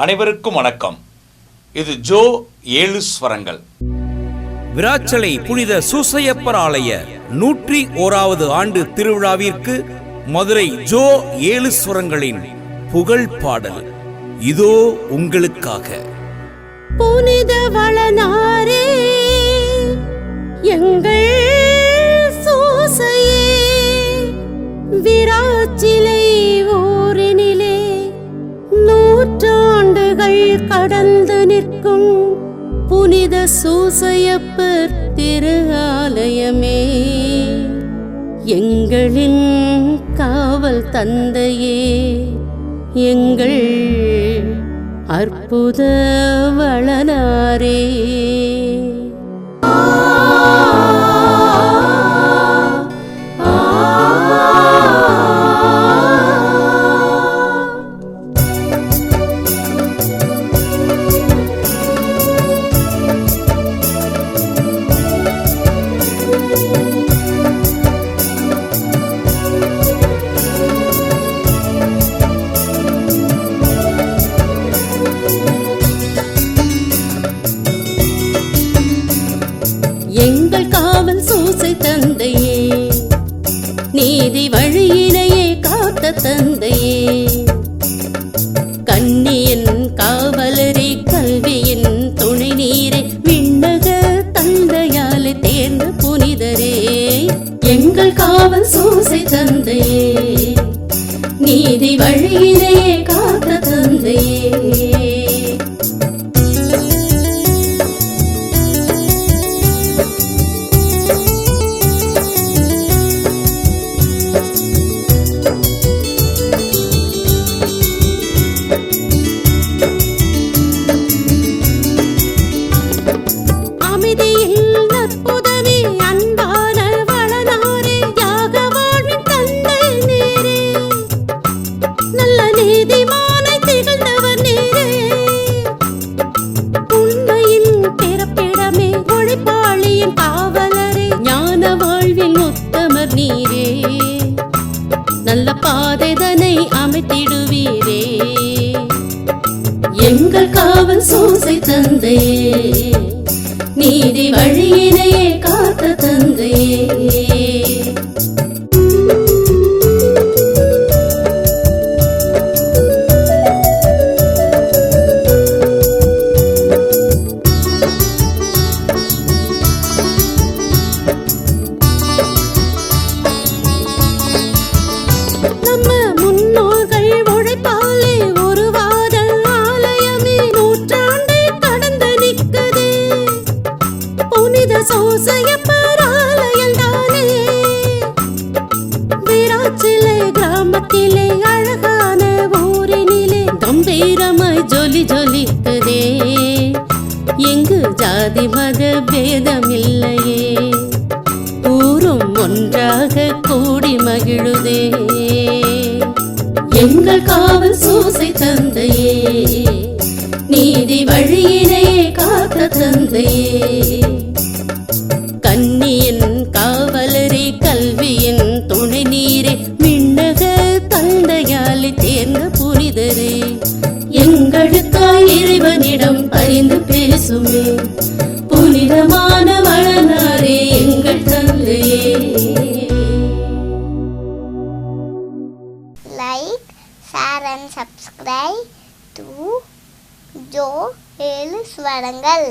அனைவருக்கும் வணக்கம். இது ஜோ 7 ஸ்வரங்கள். விராச்சலை புனித சூசையப்பர் ஆலய 101வது ஆண்டு திருவிழாவிற்கு மதுரை ஜோ 7 ஸ்வரங்களின் புகழ் பாடல் இதோ உங்களுக்காக. புனித வளனாரே எங்கள் சூசையே, விராச்சிலை ஊரினிலே நூற்றாண்டுகள் கடந்து நிற்கும் புனித சூசையப்பர் திரு ஆலயமே, எங்களின் காவல் தந்தையே, எங்கள் அற்புத வளனாரே. எங்கள் காவல் சூசை தந்தையே, நீதி வழியினையே காத்த தந்தையே, கன்னியின் காவலரே, கல்வியின் துணை நீரே, விண்ணக தந்தையாலே தேர்ந்த புனிதரே, எங்கள் காவல் சூசை தந்தையே, நீதி வழியினையே காத்த தந்தையே. நல்ல பாதைதனை அமைத்திடுவீரே, எங்கள் காவல் சூசை தந்தையே, நீதி வழியினையே காத்த தந்தையே. சூசையப்பர் ஆலயம்தானே, விராச்சிலை கிராமத்திலே அழகான ஊரினிலே கம்பீரமாய் ஜொலி ஜொலிக்குதே, எங்கு ஜாதி மத பேதமில்லையே, ஊரும் ஒன்றாக கூடி மகிழுதே, எங்கள் காவல் சூசை தந்தையே, நீதி வழியினையே காத்த தந்தையே, கன்னியின் காவலரே, கல்வியின் துணை நீரே, விண்ணக தந்தையாலே தேர்ந்த புனிதரே, எங்களுக்காய் இறைவனிடம் பரிந்து பேசுமே புனிதமான வளனாரே, எங்கள் தந்தையே. Like, share and subscribe to Joe 7 ஸ்வரங்கள்.